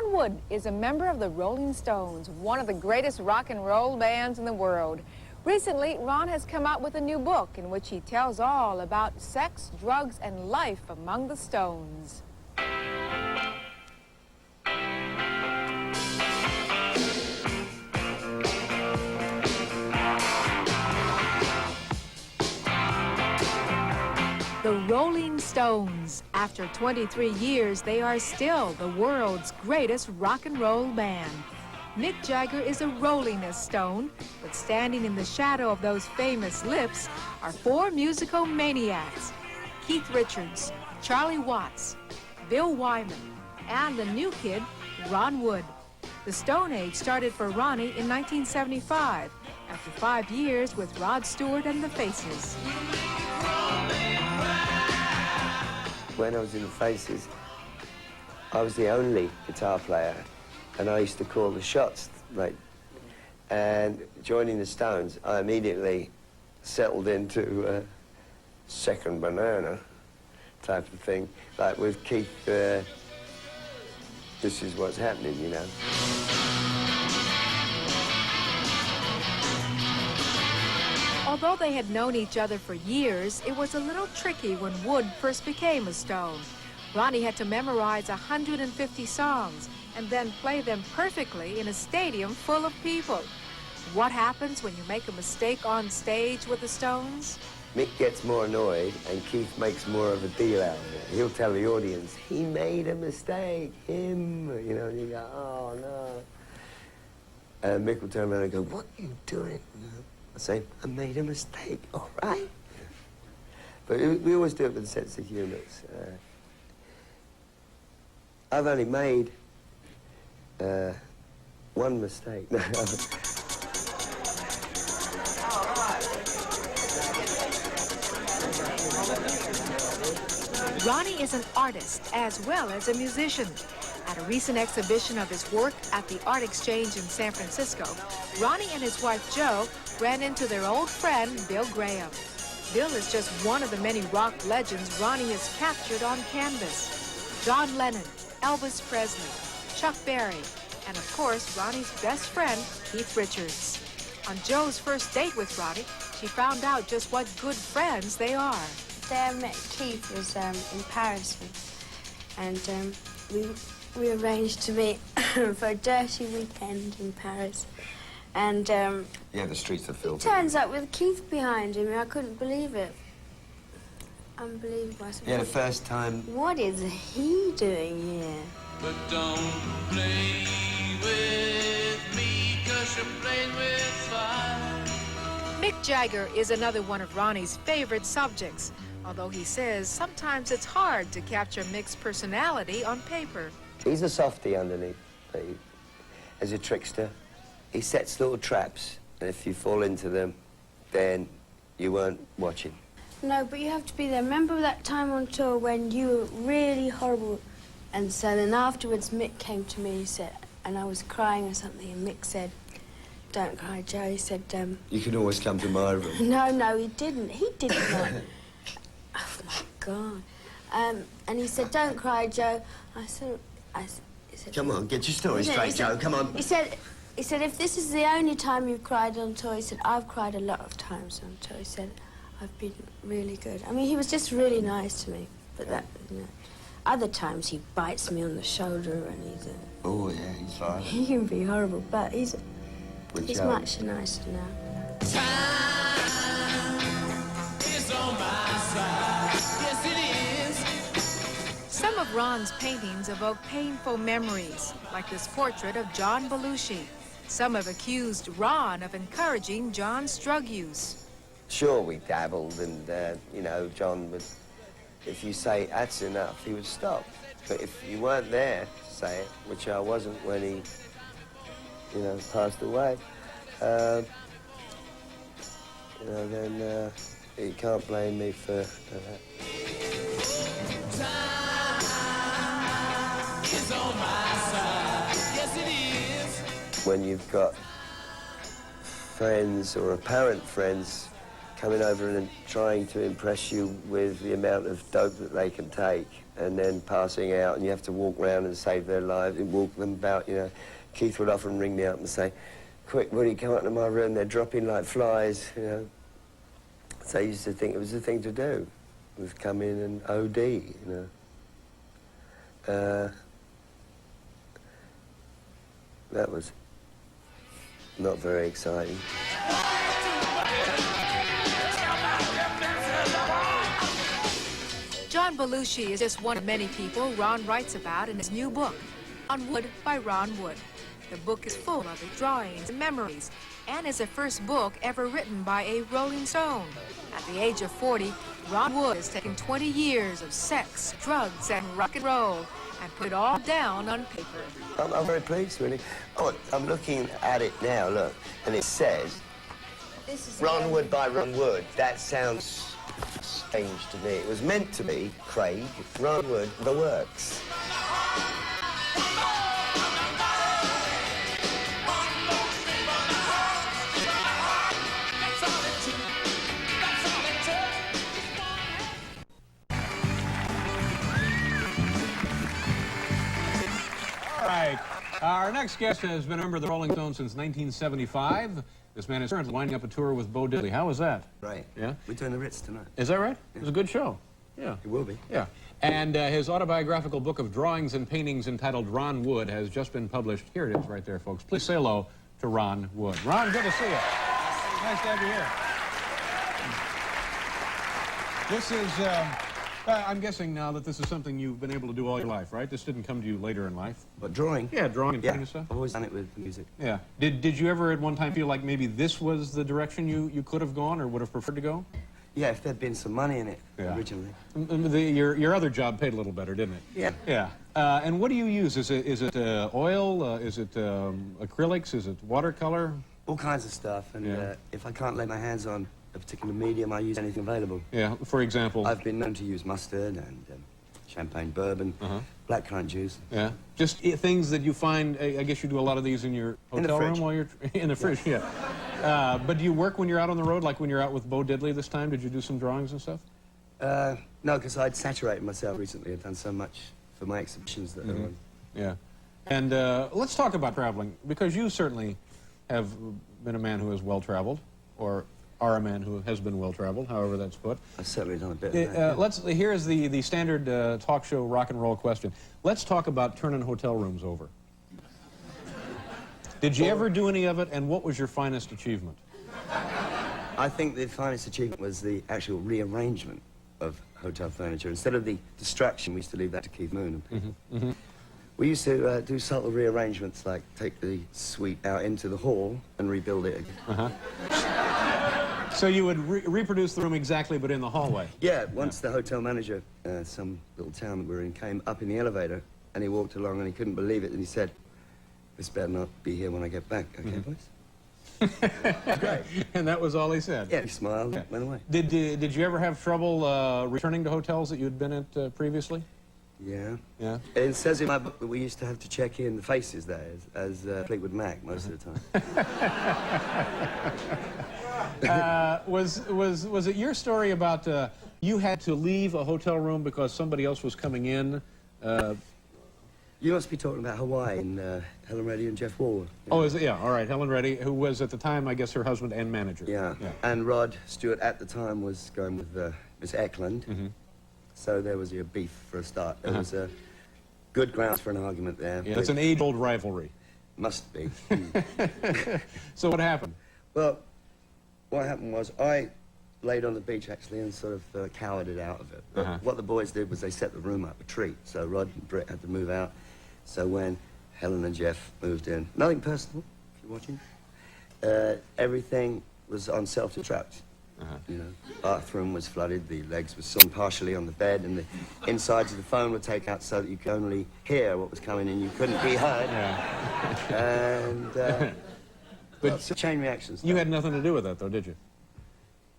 Ron Wood is a member of the Rolling Stones, one of the greatest rock and roll bands in the world. Recently, Ron has come out with a new book in which he tells all about sex, drugs, and life among the Stones. The Rolling Stones. After 23 years, they are still the world's greatest rock and roll band. Mick Jagger is a rollingest Stone, but standing in the shadow of those famous lips are four musical maniacs: Keith Richards, Charlie Watts, Bill Wyman, and the new kid, Ron Wood. The Stone Age started for Ronnie in 1975, after 5 years with Rod Stewart and the Faces. When I was in the Faces, I was the only guitar player, and I used to call the shots, right? And joining the Stones, I immediately settled into second banana type of thing. Like with Keith, this is what's happening, you know. Although they had known each other for years, it was a little tricky when Wood first became a Stone. Ronnie had to memorize 150 songs and then play them perfectly in a stadium full of people. What happens when you make a mistake on stage with the Stones? Mick gets more annoyed and Keith makes more of a deal out of it. He'll tell the audience, he made a mistake, him, you know, and you go, oh no. And Mick will turn around and go, what are you doing? I say, I made a mistake, all right. But we always do it with a sense of humour. I've only made one mistake. Ronnie is an artist as well as a musician. At a recent exhibition of his work at the Art Exchange in San Francisco, Ronnie and his wife Jo ran into their old friend, Bill Graham. Bill is just one of the many rock legends Ronnie has captured on canvas. John Lennon, Elvis Presley, Chuck Berry, and of course, Ronnie's best friend, Keith Richards. On Jo's first date with Ronnie, she found out just what good friends they are. The day I met Keith was in Paris, and we arranged to meet for a dirty weekend in Paris. And yeah, the streets are filled. He turns up with Keith behind him. I couldn't believe it. Unbelievable. Yeah, the first time. What is he doing here? But don't play with me, 'cause you're playing with fire. Mick Jagger is another one of Ronnie's favorite subjects, although he says sometimes it's hard to capture Mick's personality on paper. He's a softie underneath. As a trickster, he sets little traps, and if you fall into them, then you weren't watching. No, but you have to be there. Remember that time on tour when you were really horrible? And so then afterwards, Mick came to me, he said, and I was crying or something, and Mick said, don't cry, Jo. He said, you can always come to my room. No, he didn't. He did not. Oh, my God. And he said, don't cry, Jo. I said, he said, come on, get your story straight, Jo, come on. He said, if this is the only time you've cried on tour, he said, I've cried a lot of times on tour. He said, I've been really good. I mean, he was just really nice to me. But that, you know, other times he bites me on the shoulder and he's oh, yeah, he's violent. He can be horrible, but he's much nicer now. Time is on my side. Yes, it is. Some of Ron's paintings evoke painful memories, like this portrait of John Belushi. Some have accused Ron of encouraging John's drug use. Sure, we dabbled, and, you know, John would, if you say, that's enough, he would stop. But if you weren't there to say it, which I wasn't when he, you know, passed away, you know, then you can't blame me for that. Time is on my side. Yes, it is. When you've got friends or apparent friends coming over and trying to impress you with the amount of dope that they can take, and then passing out, and you have to walk around and save their lives and walk them about, you know. Keith would often ring me up and say, "Quick, Woody, come up to my room, they're dropping like flies," you know. So I used to think it was the thing to do, was come in and OD, you know. That was not very exciting. John Belushi is just one of many people Ron writes about in his new book, On Wood by Ron Wood. The book is full of his drawings and memories, and is the first book ever written by a Rolling Stone. At the age of 40, Ron Wood has taken 20 years of sex, drugs, and rock and roll, and put it all down on paper. I'm very pleased, really. Oh, I'm looking at it now, look, and it says, Ron Wood by Ron Wood. That sounds strange to me. It was meant to be Craig, Ron Wood, The Works. Our next guest has been a member of the Rolling Stones since 1975. This man is currently winding up a tour with Bo Diddley. How was that? Right. Yeah? We're doing the Ritz tonight. Is that right? Yeah. It was a good show. Yeah. It will be. Yeah. And his autobiographical book of drawings and paintings entitled Ron Wood has just been published. Here it is right there, folks. Please say hello to Ron Wood. Ron, good to see you. Nice to have you here. This is... I'm guessing now that this is something you've been able to do all your life, right? This didn't come to you later in life. But drawing? Yeah, drawing and painting and stuff. I've always done it with music. Yeah. Did you ever at one time feel like maybe this was the direction you could have gone or would have preferred to go? Yeah, if there'd been some money in it originally. Your other job paid a little better, didn't it? Yeah. Yeah. And what do you use? Is it oil? Is it acrylics? Is it watercolor? All kinds of stuff. And if I can't lay my hands on a particular medium, I use anything available. Yeah, for example? I've been known to use mustard and champagne bourbon, blackcurrant juice. Yeah, just things that you find, I guess you do a lot of these in your hotel room while you're in the fridge, yeah. But do you work when you're out on the road, like when you're out with Bo Diddley this time? Did you do some drawings and stuff? No, because I'd saturated myself recently. I'd done so much for my exhibitions that are on. Yeah. And let's talk about traveling, because you certainly have been a man who is well-traveled, or are a man who has been well-traveled, however that's put. I've certainly done a bit of that. Here's the standard talk show rock and roll question. Let's talk about turning hotel rooms over. Did you ever do any of it, and what was your finest achievement? I think the finest achievement was the actual rearrangement of hotel furniture. Instead of the distraction, we used to leave that to Keith Moon and people. We used to do subtle rearrangements, like take the suite out into the hall and rebuild it again. So you would reproduce the room exactly, but in the hallway? Yeah, once the hotel manager, some little town that we were in, came up in the elevator, and he walked along and he couldn't believe it, and he said, "This better not be here when I get back, okay, boys?" Great. And that was all he said? Yeah, he smiled and went away. Did you ever have trouble returning to hotels that you'd been at previously? Yeah. Yeah? It says in my book that we used to have to check in the faces there as Fleetwood Mac most of the time. Was it your story about you had to leave a hotel room because somebody else was coming in? You must be talking about Hawaii and Helen Reddy and Jeff Wall. Oh, is it? Yeah, all right. Helen Reddy, who was at the time, I guess, her husband and manager. Yeah. And Rod Stewart at the time was going with Miss Eklund. So there was a beef for a start. There was good grounds for an argument there. Yeah, it's an age-old rivalry. Must be. So what happened? Well, what happened was I laid on the beach, actually, and sort of cowered it out of it. But what the boys did was they set the room up a treat. So Rod and Britt had to move out. So when Helen and Jeff moved in, nothing personal, if you're watching, everything was on self-destruct. You know, bathroom was flooded, the legs were sewn partially on the bed, and the insides of the phone were taken out so that you could only hear what was coming in. You couldn't be heard. And but chain reactions. You had nothing to do with that, though, did you?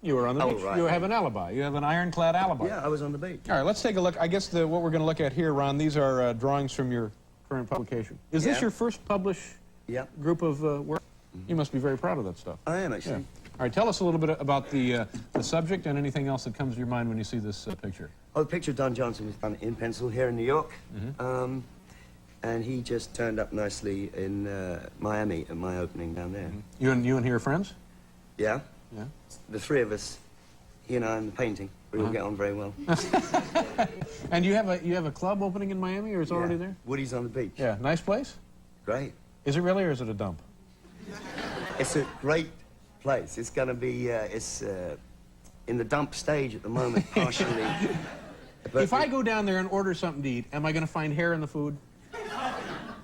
You were on the beach. Right. You have an alibi. You have an ironclad alibi. Yeah, I was on the beach. All right, let's take a look. I guess what we're going to look at here, Ron, these are drawings from your current publication. Is this your first published group of work? You must be very proud of that stuff. I am, actually. All right, tell us a little bit about the subject and anything else that comes to your mind when you see this picture. Oh, the picture of Don Johnson was done in pencil here in New York. And he just turned up nicely in Miami at my opening down there. You and he are friends? Yeah. Yeah. The three of us, he and I and the painting, we all get on very well. And you have a club opening in Miami, or it's already there? Woody's on the beach. Yeah, nice place? Great. Is it really, or is it a dump? It's a great place. It's going to be, it's in the dump stage at the moment, partially. But If I go down there and order something to eat, am I going to find hair in the food?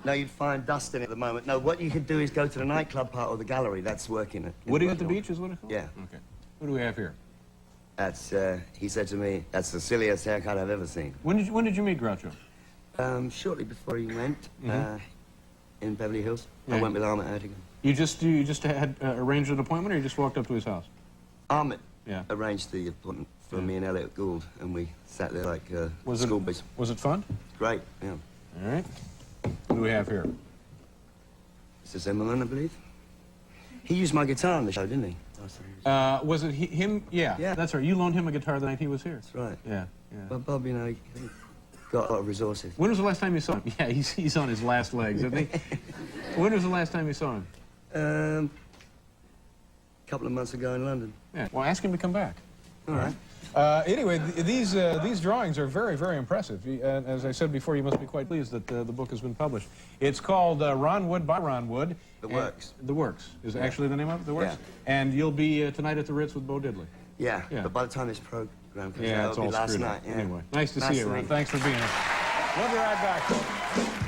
No, you'd find dust in it at the moment. No, what you could do is go to the nightclub part or the gallery. That's working. Woody at the beach is what it's called? Yeah. Okay. What do we have here? That's, he said to me, that's the silliest haircut I've ever seen. When did you meet Groucho? Shortly before he went, in Beverly Hills. Yeah. I went with Ahmet Ertegun. You just had arranged an appointment, or you just walked up to his house? Ahmet Yeah. arranged the appointment for me and Elliot Gould, and we sat there like Was schoolboys. Was it fun? Great, yeah. All right. What do we have here? Mr. Zimmerman, I believe. He used my guitar on the show, didn't he? Was it him? Yeah, Yeah. that's right. You loaned him a guitar the night he was here. That's right. Yeah, yeah. But Bob, you know, he got a lot of resources. When was the last time you saw him? Yeah, he's on his last legs, isn't he? When was the last time you saw him? A couple of months ago in London. Yeah. Well, ask him to come back. All right. Anyway, these drawings are very, very impressive. As I said before, you must be quite pleased that the book has been published. It's called Ron Wood by Ron Wood. The Works. The Works is actually the name of it, The Works? Yeah. And you'll be tonight at the Ritz with Bo Diddley. Yeah, Yeah. but by the time this program comes Yeah, out, it's it'll all be last screwed night. up. Yeah. Anyway, nice to see you, to Ron. meet you. Thanks for being here. We'll be right back.